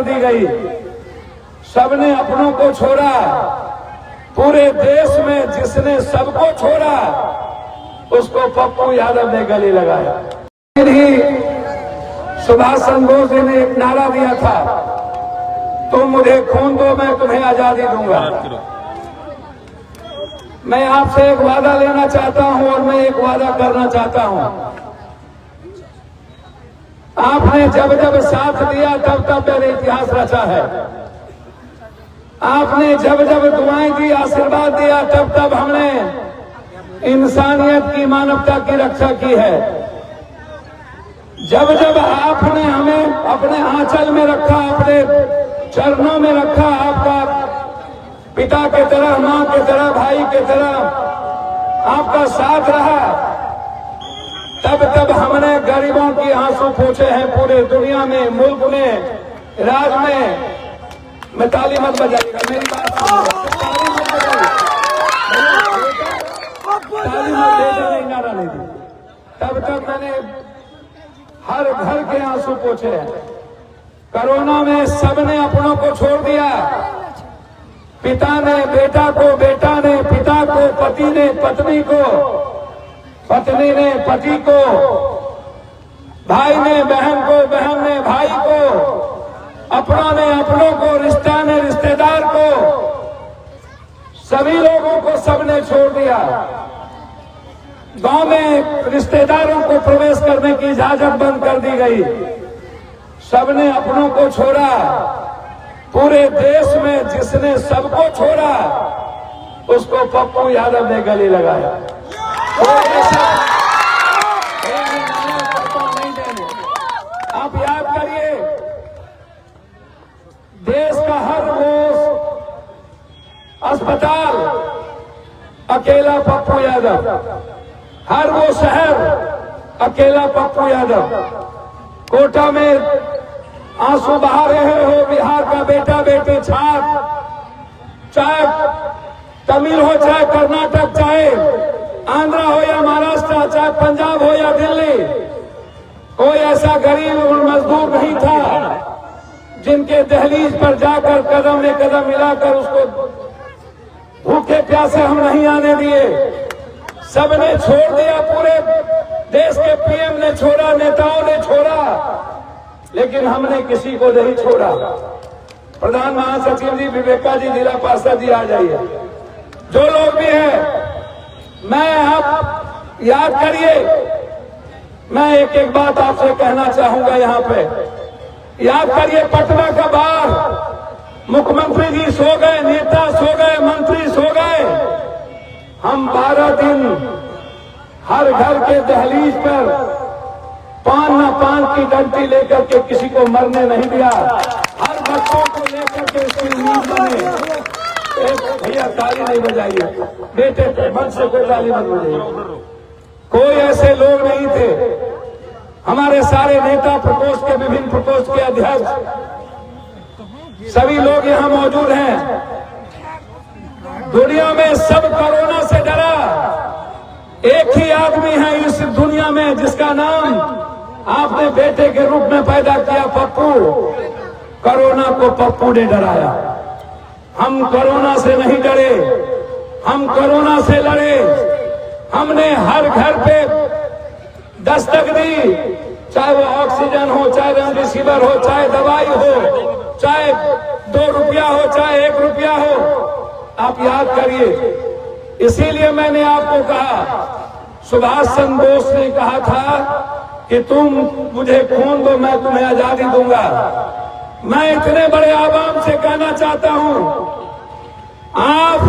दी गई, सबने अपनों को छोड़ा। पूरे देश में जिसने सबको छोड़ा उसको पप्पू यादव ने गले लगाया। ही सुभाष चंद्र बोस जी ने एक नारा दिया था, तुम मुझे खून दो मैं तुम्हें आजादी दूंगा। मैं आपसे एक वादा लेना चाहता हूं और मैं एक वादा करना चाहता हूं। आपने जब जब साथ दिया तब तब मैंने इतिहास रचा है। आपने जब जब दुआएं दी, आशीर्वाद दिया, तब तब हमने इंसानियत की, मानवता की रक्षा की है। जब जब आपने हमें अपने आंचल में रखा, अपने चरणों में रखा, आपका पिता के तरह, मां के तरह, भाई के तरह आपका साथ रहा, तब तब हमने गरीबों की आंसू पोंछे हैं पूरे दुनिया में, मुल्क में, राज्य में। मैं ताली मत बजाइएगा, मेरी बात ताली मत बजाइए, ताली मत देना, नहीं नारा नहीं दी। तब तक मैंने हर घर के आंसू पोंछे हैं। कोरोना में सबने अपनों को छोड़ दिया। पिता ने बेटा को, बेटा ने पिता को, पति ने पत्नी को, पत्नी ने पति को, भाई ने बहन को, बहन ने भाई को, अपनों ने अपनों को, रिश्ता ने रिश्तेदार को, सभी लोगों को सबने छोड़ दिया। गांव में रिश्तेदारों को प्रवेश करने की इजाजत बंद कर दी गई। सबने अपनों को छोड़ा। पूरे देश में जिसने सबको छोड़ा उसको पप्पू यादव ने गले लगाया। नहीं देने। आप याद करिए, देश का हर वो अस्पताल अकेला पप्पू यादव, हर वो शहर अकेला पप्पू यादव। कोटा में आंसू बहा रहे हो बिहार का बेटा बेटी छात्र, चाहे तमिल हो, चाहे कर्नाटक, चाहे आंध्रा हो या महाराष्ट्र, चाहे पंजाब हो या दिल्ली, कोई ऐसा गरीब और मजदूर नहीं था जिनके दहलीज पर जाकर कदम में कदम मिलाकर उसको भूखे प्यासे हम नहीं आने दिए। सबने छोड़ दिया, पूरे देश के पीएम ने छोड़ा, नेताओं ने छोड़ा, लेकिन हमने किसी को नहीं छोड़ा। प्रधान महासचिव जी, विवेका जी, जिला पार्षद जी, आ जाइए। जो लोग भी हैं, मैं आप याद करिए, मैं एक एक बात आपसे कहना चाहूंगा यहाँ पे। याद करिए, पटना का बार मुख्यमंत्री जी सो गए, नेता सो गए, मंत्री सो गए। हम 12 दिन हर घर के दहलीज पर पान न पान की डंडी लेकर के किसी को मरने नहीं दिया। हर बच्चों को लेकर के इसकी नींद बने। भैया ताली नहीं बजाइए, बेटे मन से कोई ताली मत बजाइए। कोई ऐसे लोग नहीं थे। हमारे सारे नेता, प्रकोष्ठ के विभिन्न प्रकोष्ठ के अध्यक्ष, सभी लोग यहाँ मौजूद हैं। दुनिया में सब कोरोना से डरा। एक ही आदमी है इस दुनिया में जिसका नाम आपने बेटे के रूप में पैदा किया, पप्पू। कोरोना को पप्पू ने डराया। हम कोरोना से नहीं डरे, हम कोरोना से लड़े। हमने हर घर पे दस्तक दी, चाहे वो ऑक्सीजन हो, चाहे रेमडेसिविर हो, चाहे दवाई हो, चाहे 2 रुपया हो, चाहे 1 रुपया हो। आप याद करिए, इसीलिए मैंने आपको कहा, सुभाष चंद्र बोस ने कहा था कि तुम मुझे खून दो मैं तुम्हें आजादी दूंगा। मैं इतने बड़े आवाम से कहना चाहता हूं, आप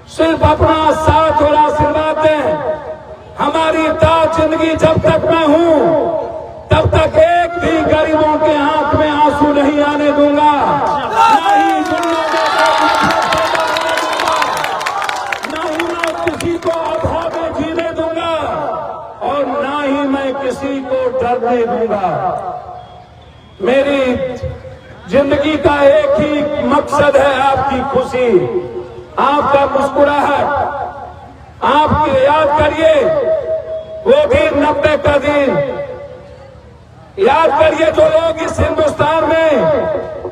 सिर्फ अपना साथ और आशीर्वाद दें। हमारी ताज जिंदगी जब तक मैं हूं तब तक एक भी गरीबों के आंख में आंसू नहीं आने दूंगा। नहीं दुनिया में मैं किसी को अभाव में जीने दूंगा और ना ही मैं किसी को डरने दूंगा। मेरी जिंदगी का एक ही मकसद है, आपकी खुशी, आपका मुस्कुराहट। आप याद करिए वो दिन 90 का दिन याद करिए, जो लोग इस हिंदुस्तान में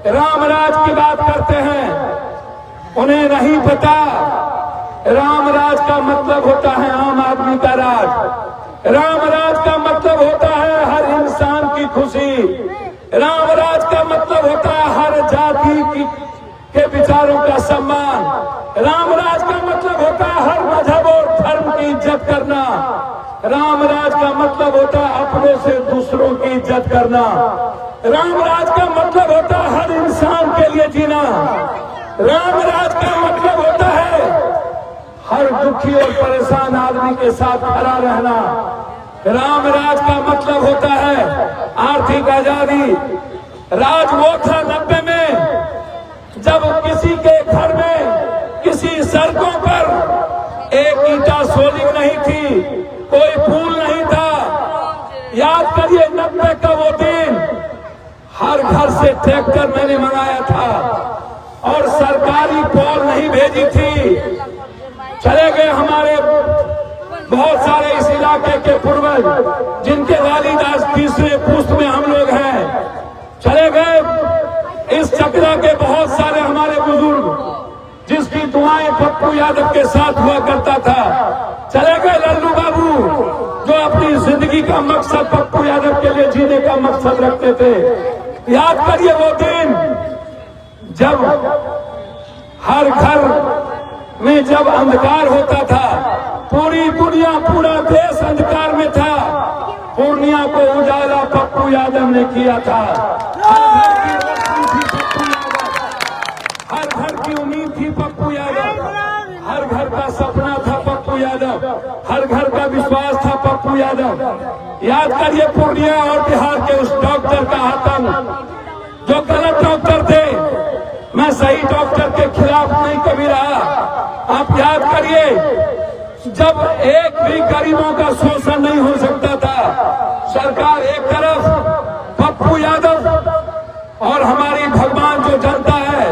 रामराज की बात करते हैं उन्हें नहीं पता रामराज का मतलब होता है आम आदमी का राज। रामराज का मतलब होता है हर इंसान की खुशी। रामराज का मतलब होता है हर जाति के विचारों का सम्मान। रामराज का मतलब होता है हर मजहब और धर्म की इज्जत करना। रामराज का मतलब होता है अपनों से दूसरों की इज्जत करना। रामराज का मतलब होता है हर इंसान के लिए जीना। रामराज का मतलब होता है हर दुखी और परेशान आदमी के साथ खड़ा रहना। रामराज का मतलब होता है आर्थिक आजादी। राज वो था 90 में जब किसी के घर में किसी सड़कों पर एक ईंटा सोलिंग नहीं थी, कोई पुल नहीं था। याद करिए 90 का वो दिन, हर घर से ट्रैक्टर मैंने मंगाया था और सरकारी पोल नहीं भेजी थी। चले गए हमारे बहुत सारे इस इलाके के पूर्वज जिनके वालिद आज तीसरे पुश्त में हम लोग हैं। चले गए इस चक्रा के बहुत सारे हमारे बुजुर्ग जिसकी दुआएं पप्पू यादव के साथ हुआ करता था। चले गए लल्लू बाबू जो अपनी जिंदगी का मकसद पप्पू यादव के लिए जीने का मकसद रखते थे। याद करिए वो दिन जब हर घर में जब अंधकार होता था, पूरी दुनिया पूरा देश अंधकार में था, पूर्णिया को उजाला पप्पू यादव ने किया था। हर घर की उम्मीद थी पप्पू यादव, हर घर का सपना था पप्पू यादव, हर घर का विश्वास था पप्पू यादव। याद करिए पूर्णिया और बिहार के उस डॉक्टर का आतंक, जो गलत डॉक्टर थे। मैं सही डॉक्टर के खिलाफ नहीं कभी रहा। आप याद करिए जब एक भी गरीबों का शोषण नहीं हो सकता था। सरकार एक तरफ, पप्पू यादव और हमारी भगवान जो जनता है,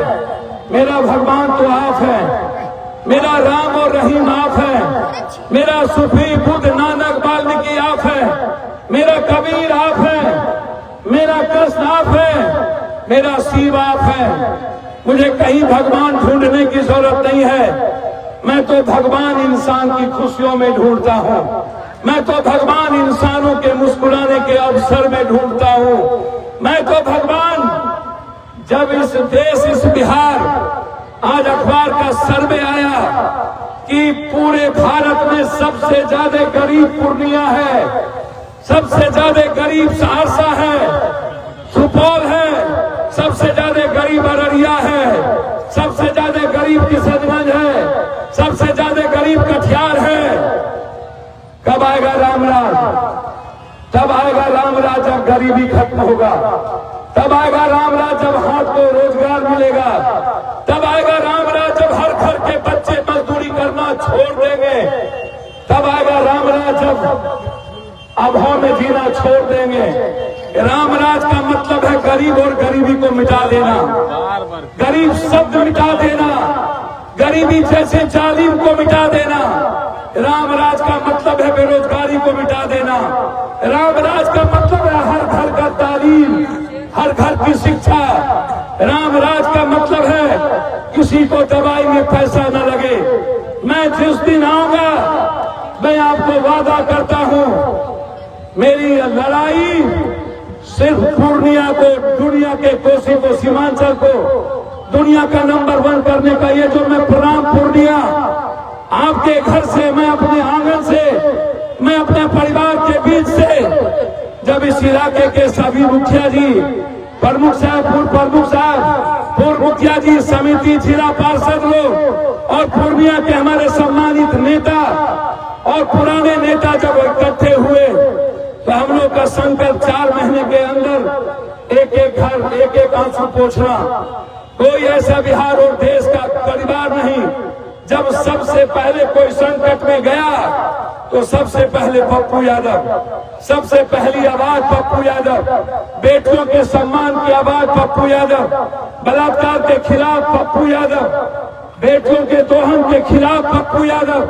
मेरा भगवान तो आप है, मेरा राम और रहीम आप है, मेरा सूफी बुद्ध नानक वाल्मीकि आप है, मेरा कबीर आप है, मेरा कृष्ण आप है, मेरा शिव आप है। मुझे कहीं भगवान ढूंढने की जरूरत नहीं है। मैं तो भगवान इंसान की खुशियों में ढूंढता हूँ। मैं तो भगवान इंसानों के मुस्कुराने के अवसर में ढूंढता हूँ। मैं तो भगवान जब इस देश, इस बिहार, आज अखबार का सर्वे आया कि पूरे भारत में सबसे ज्यादा गरीब पूर्णिया है, सबसे ज्यादा गरीब सहरसा है, सुपौल है, सबसे ज्यादा गरीब अररिया है, सबसे ज्यादा गरीब किशनगंज है, सबसे ज्यादा गरीब कटिहार है। कब आएगा रामराज? तब आएगा रामराज जब गरीबी खत्म होगा। तब आएगा रामराज जब हाथ को रोजगार मिलेगा। तब आएगा रामराज जब हर घर के बच्चे मजदूरी करना छोड़ देंगे। तब आएगा रामराज जब अभाव में जीना छोड़ देंगे। रामराज का मतलब है गरीब और गरीबी को मिटा देना, गरीब शब्द मिटा देना, गरीबी जैसे जालिम को मिटा देना। रामराज का मतलब है बेरोजगारी को मिटा देना। रामराज का मतलब है हर घर का तालीम, हर घर की शिक्षा। रामराज का मतलब है किसी को दवाई में पैसा न लगे। मैं जिस दिन आऊंगा, मैं आपको वादा करता हूं, मेरी लड़ाई सिर्फ पूर्णिया को, दुनिया के कोसी को, सीमांचल को दुनिया का नंबर 1 करने का। ये जो मैं प्रोग्राम पूर्णिया आपके घर से, मैं अपने आंगन से, मैं अपने परिवार के बीच से, जब इस इलाके के सभी मुखिया जी, प्रमुख साहब, पूर्व प्रमुख साहब, पूर्व मुखिया जी, समिति, जिला पार्षद लोग और पूर्णिया के हमारे सम्मानित नेता और पुराने नेता जब इकट्ठे हुए तो हम लोग का संकल्प 4 महीने के अंदर एक एक घर, एक एक आंसू पोंछना। कोई ऐसा बिहार और देश का परिवार नहीं जब सबसे पहले कोई संकट में गया तो सबसे पहले पप्पू यादव, सबसे पहली आवाज पप्पू यादव, बेटियों के सम्मान की आवाज पप्पू यादव, बलात्कार के खिलाफ पप्पू यादव, बेटियों के दोहन के खिलाफ पप्पू यादव,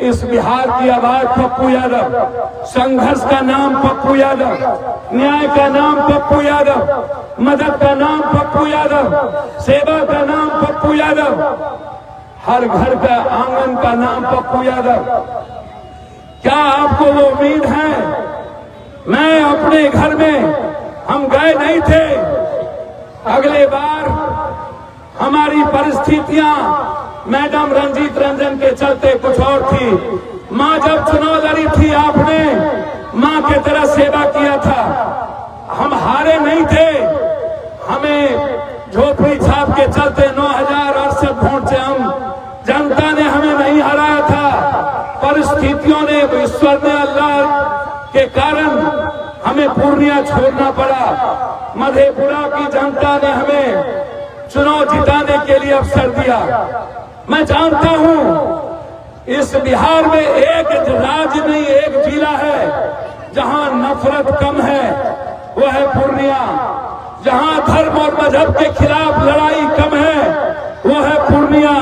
इस बिहार की आवाज पप्पू यादव, संघर्ष का नाम पप्पू यादव, न्याय का नाम पप्पू यादव, मदद का नाम पप्पू यादव, सेवा का नाम पप्पू यादव, हर घर का आंगन का नाम पप्पू यादव। क्या आपको वो उम्मीद है? मैं अपने घर में, हम गए नहीं थे, अगले बार हमारी परिस्थितियां मैडम रंजीत रंजन के चलते कुछ और थी। मां जब चुनाव लड़ी थी, आपने मां की तरह सेवा किया था। हम हारे नहीं थे, हमें झोपड़ी छाप के चलते 9,068 वोट से हम जनता ने हमें नहीं हराया था। परिस्थितियों ने, ईश्वर ने, अल्लाह के कारण हमें पूर्णिया छोड़ना पड़ा। मधेपुरा की जनता ने हमें चुनाव जिताने के लिए अवसर दिया। मैं जानता हूं इस बिहार में एक राज्य नहीं, एक जिला है जहां नफरत कम है, वो है पूर्णिया। जहां धर्म और मजहब के खिलाफ लड़ाई कम है, वो है पूर्णिया।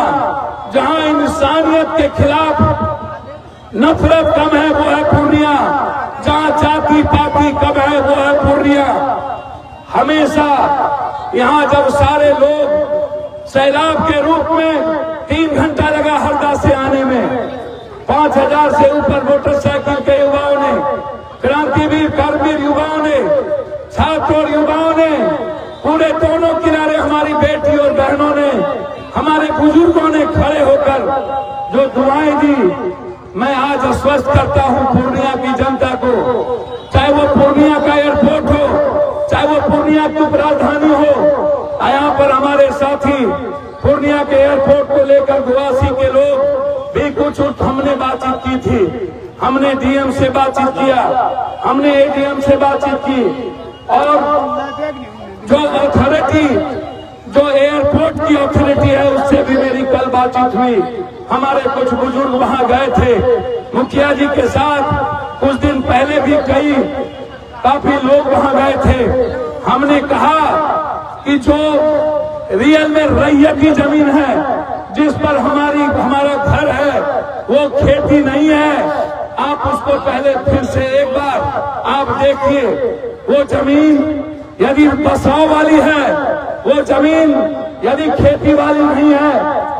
जहां इंसानियत के खिलाफ नफरत कम है, वो है पूर्णिया। जहां जाति पाति कम है, वो है पूर्णिया। हमेशा यहां जब सारे लोग सैलाब के रूप में 3 घंटा लगा हरदा से आने में, 5,000 से ऊपर मोटरसाइकिल के युवाओं ने, क्रांतिवीर कर्मवीर युवाओं ने, छात्र और युवाओं ने, पूरे दोनों किनारे हमारी बेटी और बहनों ने, हमारे बुजुर्गों ने खड़े होकर जो दुआएं दी, मैं आज आश्वस्त करता हूं पूर्णिया की जनता को, चाहे वो पूर्णिया का एयरपोर्ट हो, चाहे वो पूर्णिया की उप राजधानी हो। यहाँ पर हमारे साथी पूर्णिया के एयरपोर्ट को लेकर गुवासी के लोग भी कुछ हमने बातचीत की थी। हमने डीएम से बातचीत किया, हमने एडीएम से बातचीत की, और जो अथॉरिटी, जो एयरपोर्ट की अथॉरिटी है, उससे भी मेरी कल बातचीत हुई। हमारे कुछ बुजुर्ग वहां गए थे मुखिया जी के साथ, कुछ दिन पहले भी काफी लोग वहां गए थे। हमने कहा कि जो रियल में रैयती जमीन है, जिस पर हमारा घर है, वो खेती नहीं है। आप उसको पहले फिर से एक बार आप देखिए। वो जमीन यदि बसाव वाली है, वो जमीन यदि खेती वाली नहीं है,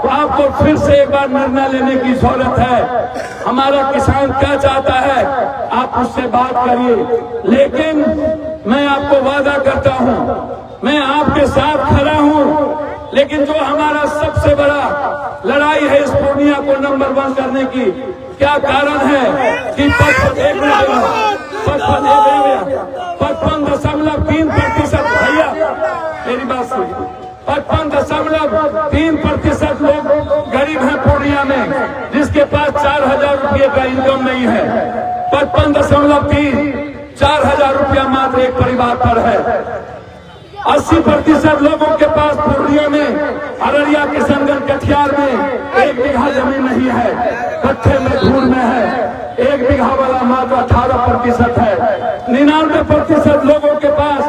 तो आपको फिर से एक बार निर्णय लेने की जरूरत है। हमारा किसान क्या चाहता है, आप उससे बात करिए। लेकिन मैं आपको वादा करता हूं, मैं आपके साथ खड़ा हूं। लेकिन जो हमारा सबसे बड़ा लड़ाई है इस पूर्णिया को नंबर 1 करने की, क्या कारण है कि 55.3%, भैया मेरी बात सुनिए, 55.3% लोग गरीब हैं पूर्णिया में, जिसके पास 4,000 रुपये का इनकम नहीं है। 55.3, 4,000 रुपया मात्र एक परिवार पर है। 80% लोगों के पास पूर्णिया में, अररिया, किशनगंज, कटिहार में 1 बीघा जमीन नहीं है, कट्ठे में धूल में है। 1 बीघा वाला मात्र 18% है। 99% लोगों के पास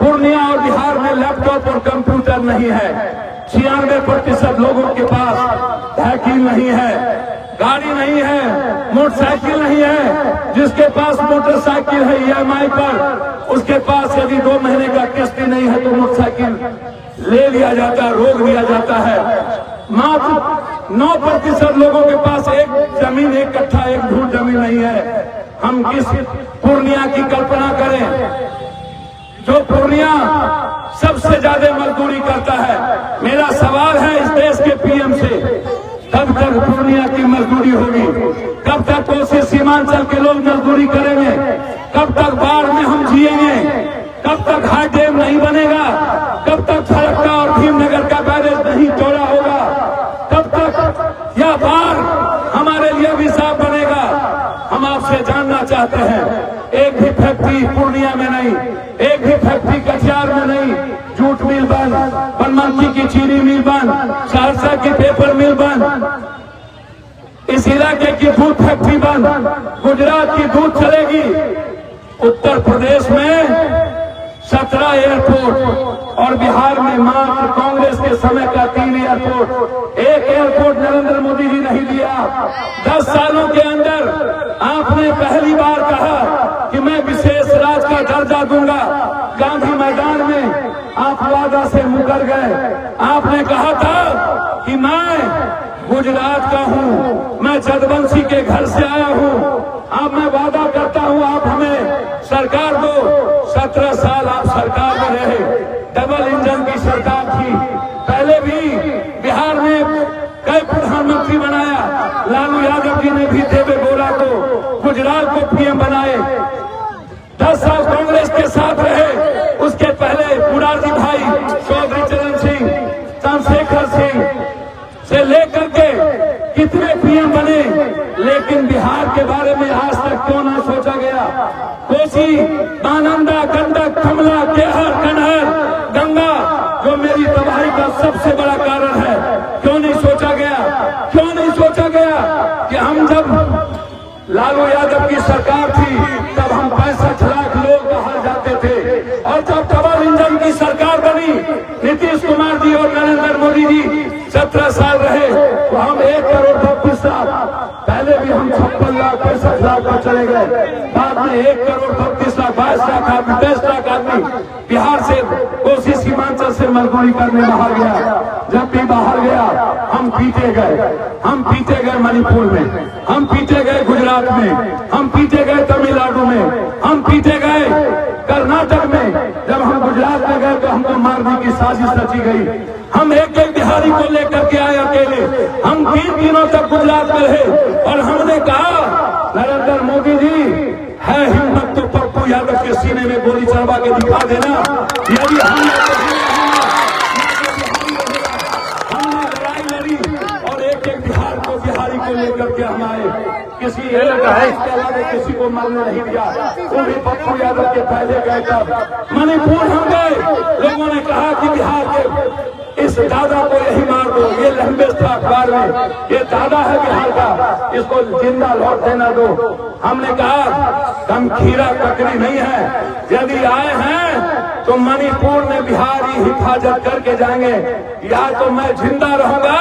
पूर्णिया और बिहार में लैपटॉप और कंप्यूटर नहीं है। 96% लोगों के पास साइकिल नहीं है, गाड़ी नहीं है, मोटरसाइकिल नहीं है। जिसके पास मोटरसाइकिल है EMI पर, उसके पास यदि 2 महीने का किस्त नहीं है तो मोटरसाइकिल ले लिया जाता है, रोक दिया जाता है। मात्र 9% लोगों के पास एक जमीन, 1 कट्ठा, 1 धूल जमीन नहीं है। हम किस पूर्णिया की कल्पना करें, जो पूर्णिया सबसे ज्यादा मजदूरी करता है। मेरा सवाल है इस देश के पीएम से, कब तक पूर्णिया की मजदूरी होगी? कब तक कोसी सीमांचल के लोग मजदूरी करेंगे? कब तक बाढ़ में हम जिएंगे? कब तक हाई डैम नहीं बनेगा? कब तक फरक्का और भीमनगर का बैरेज नहीं तोड़ा होगा? कब तक यह बाढ़ हमारे लिए भी साफ बनेगा? हम आपसे जानना चाहते हैं। एक भी फैक्ट्री पूर्णिया में नहीं, एक भी फैक्ट्री कटिहार में नहीं। जूट मिल बंद, बनमनखी की चीनी मिल बंद, सहरसा की पेपर मिल बंद, इस इलाके की दूध फैक्ट्री बंद, गुजरात की दूध चलेगी। उत्तर प्रदेश में 17 एयरपोर्ट और बिहार में मात्र कांग्रेस के समय का 3 एयरपोर्ट। एक एयरपोर्ट नरेंद्र मोदी जी नहीं दिया, 10 सालों के अंदर आपने पहली बार कहा कि मैं विशेष राज्य का दर्जा दूंगा। गांधी मैदान में आप वादा से मुकर गए। आपने कहा था कि मैं गुजरात का हूं, मैं जदवंशी के घर से आया हूं। अब मैं वादा करता हूं आप हमें सरकार दो। 17 साल आप सरकार में रहे, डबल इंजन की सरकार थी। पहले भी बिहार में कई प्रधानमंत्री बनाया। लालू यादव जी ने भी देवे गौड़ा को, गुजरात को पीएम बनाए। 10 साल कांग्रेस के साथ रहे। उसके पहले मुरारजी भाई, चौधरी चरण सिंह, चंद्रशेखर सिंह से लेकर के कितने पीएम बने, लेकिन बिहार के बारे में आज तक क्यों ना सोचा गया। कोसी, महानंदा, गंडक, कमला, केहर, कनहर, गंगा जो मेरी तबाही का सबसे बड़ा कारण है, क्यों नहीं सोचा गया? क्यों नहीं सोचा गया कि हम जब लालू यादव की सरकार थी तब हम 65 लाख लोग बाहर जाते थे, और जब डबल इंजन की सरकार बनी, नीतीश कुमार जी और नरेंद्र मोदी जी 17 साल रहे, तो हम 1 करोड़ 32 लाख, पहले भी हम 56 लाख 65 लाख पर चले गए। बाद में 1 करोड़ 32 लाख 22 लाख आदमी, 23 लाख आदमी बिहार से, कोसी सीमांचल से मजदूरी करने बाहर गया। जब भी बाहर गया हम पीटे गए। हम पीटे गए मणिपुर में, हम पीटे गए गुजरात में, हम पीटे गए तमिलनाडु में, हम पीटे गए कर्नाटक में। जब हम गुजरात में गए तो हमको मारने की साजिश रची गई। हम एक एक बिहारी को लेकर के आए अकेले। हम 3 दिनों तक गुजरात में रहे और हमने कहा, नरेंद्र मोदी जी है हिम्मत तो पप्पू यादव के सीने में गोली चलवा के दिखा देना। यदि हमने लड़ाई लड़ी और एक एक बिहारी को लेकर के हम आए, किसी किसी को मरने नहीं दिया। वो भी पप्पू यादव के पहले गए। तब मणिपुर हम गए, लोगों ने कहा कि बिहार के इस दादा को यही मार दो। ये लंबेश था अखबार में, ये दादा है बिहार का, इसको जिंदा लौट देना दो। हमने कहा हम खीरा ककड़ी नहीं है, यदि आए हैं तो मणिपुर में बिहारी हिफाजत करके जाएंगे। या तो मैं जिंदा रहूंगा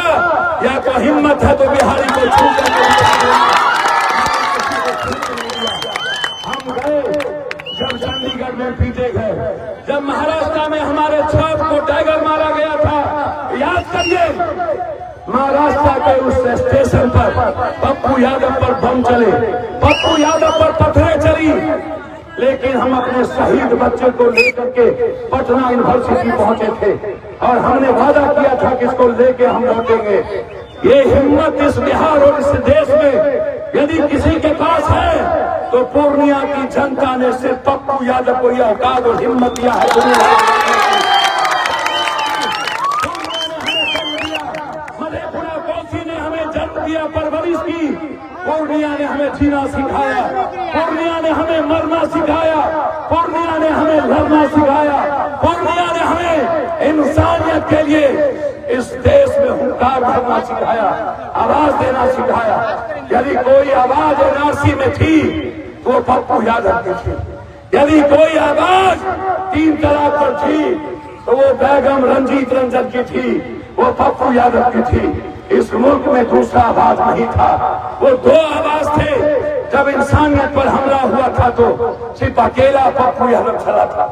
या तो हिम्मत है तो बिहारी को छू कर हम गए। जब चंडीगढ़ में पीटे गए, जब महाराष्ट्र में हमारे छाप को टाइगर मारा गया था, याद करिए महाराष्ट्र के उस स्टेशन पर पप्पू यादव पर बम चले, पप्पू यादव पर पत्थरें चली, लेकिन हम अपने शहीद बच्चे को लेकर के पटना यूनिवर्सिटी पहुंचे थे और हमने वादा किया था कि इसको लेके हम लौटेंगे। ये हिम्मत इस बिहार और इस देश में यदि किसी के पास है तो पूर्णिया की जनता ने सिर्फ पप्पू यादव को यह औकात और हिम्मत दिया है। मधेपुरा कोसी ने हमें जन्म दिया, परवरिश की। पूर्णिया ने हमें जीना सिखाया, पूर्णिया ने हमें मरना सिखाया, पूर्णिया ने हमें लड़ना सिखाया, पूर्णिया ने हमें इंसानियत के लिए इस देश में हुंकार भरना सिखाया, आवाज देना सिखाया। यदि कोई आवाज एनआरसी में थी तो वो पप्पू यादव की थी। यदि कोई आवाज 3 तलाक पर थी तो वो बेगम रंजीत रंजन की थी, वो पप्पू यादव की थी। इस मुल्क में दूसरा आवाज नहीं था, वो 2 आवाज थे। जब इंसानियत पर हमला हुआ था तो सिर्फ अकेला पप्पू यादव चला था।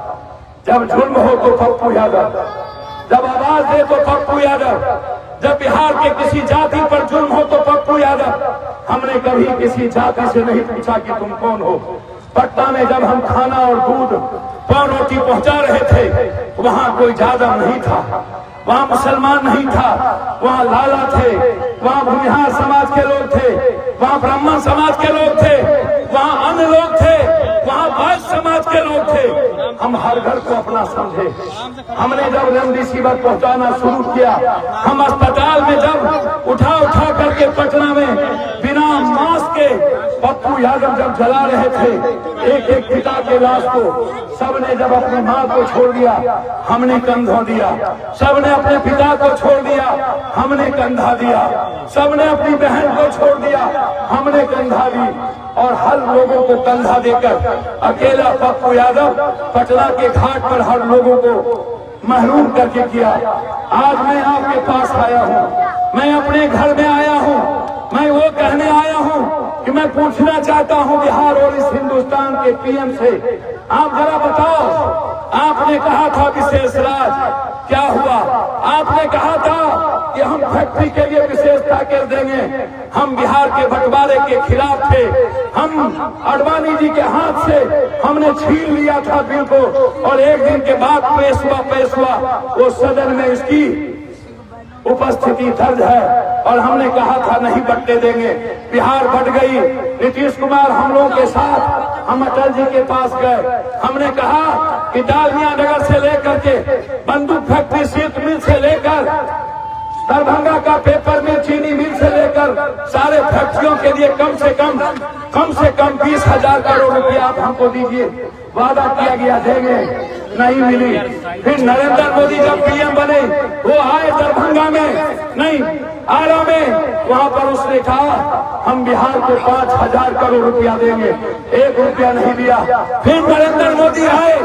जब जुल्म हो तो पप्पू यादव, जब आवाज दे तो पप्पू यादव, जब बिहार के किसी जाति पर जुल्म हो तो पप्पू यादव। हमने कभी किसी जाति से नहीं पूछा कि तुम कौन हो। पटना में जब हम खाना और दूध, पाव रोटी पहुंचा रहे थे, वहां कोई यादव नहीं था, वहां मुसलमान नहीं था, वहां लाला थे, वहां भूमिहार समाज के लोग थे, वहां ब्राह्मण समाज के लोग थे, वहां अन्य लोग थे, वहां बाज समाज के लोग थे। हम हर घर को अपना समझे। हमने जब रेमडेसिविर पहुंचाना शुरू किया, हम अस्पताल में जब उठा करके पटना में बिना मास्क के पप्पू यादव जब जला रहे थे एक एक पिता के लाश को, सबने जब अपनी माँ को छोड़ दिया हमने कंधा दिया, सबने अपने पिता को छोड़ दिया हमने कंधा दिया, सबने अपनी बहन को छोड़ दिया हमने कंधा दी, और हर लोगों को कंधा देकर अकेला पप्पू यादव पटना के घाट पर हर लोगों को महरूम करके किया। आज मैं आपके पास आया हूँ, मैं अपने घर में आया हूँ, मैं वो कहने आया हूं कि मैं पूछना चाहता हूं बिहार और इस हिंदुस्तान के पीएम से, आप जरा बताओ, आपने कहा था विशेष राज, क्या हुआ? आपने कहा था कि हम फैक्ट्री के लिए विशेष पैकेज देंगे, हम बिहार के बंटवारे के खिलाफ थे, हम अडवाणी जी के हाथ से हमने छीन लिया था बिल को, और एक दिन के बाद पेश हुआ वो सदन में इसकी उपस्थिति दर्ज है, और हमने कहा था नहीं बंटने देंगे। बिहार बंट गई। नीतीश कुमार हम लोगों के साथ, हम अटल जी के पास गए, हमने कहा कि डालमिया नगर से लेकर के बंदूक फैक्ट्री शीत मिल से लेकर दरभंगा का पेपर मिल, चीनी मिल से लेकर सारे फैक्ट्रियों के लिए कम से कम 20,000 करोड़ रुपया आप हमको दीजिए। वादा किया गया देंगे, नहीं मिली। फिर नरेंद्र मोदी जब पीएम बने, वो आए दरभंगा में, नहीं आरा में, वहां पर उसने कहा हम बिहार को 5,000 करोड़ रुपया देंगे, 1 रुपया नहीं दिया। फिर नरेंद्र मोदी आए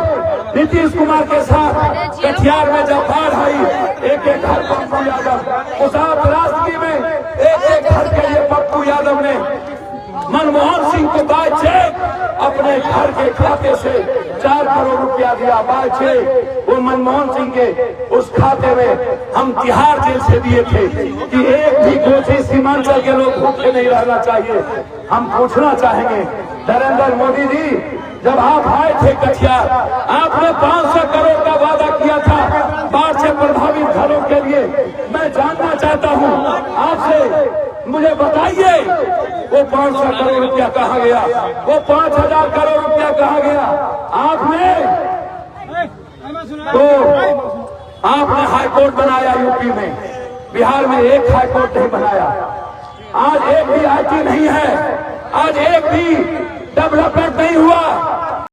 नीतीश कुमार के साथ, कटिहार में जब बाढ़ आई, एक घर पप्पू यादव, उस राष्ट्रीय में एक घर के लिए पप्पू यादव ने मनमोहन सिंह को बाय चेक अपने घर के खाते से 4 करोड़ रुपया दिया, बाय चेक। वो मनमोहन सिंह के उस खाते में हम तिहाड़ जेल से दिए थे कि एक भी कोसी सीमांचल के लोग भूखे नहीं रहना चाहिए। हम पूछना चाहेंगे नरेंद्र मोदी जी, जब आप आए थे कटिहार, आपने 500 करोड़ का वादा किया था बाढ़ से प्रभावित घरों के लिए। मैं जानना चाहता हूं आपसे, मुझे बताइए वो 500 करोड़ रुपया कहाँ गया, वो 5,000 करोड़ रुपया कहाँ गया? आपने हाईकोर्ट बनाया यूपी में, बिहार में एक हाईकोर्ट नहीं बनाया। आज एक भी आईटी नहीं है, आज एक भी डेवलपमेंट नहीं हुआ।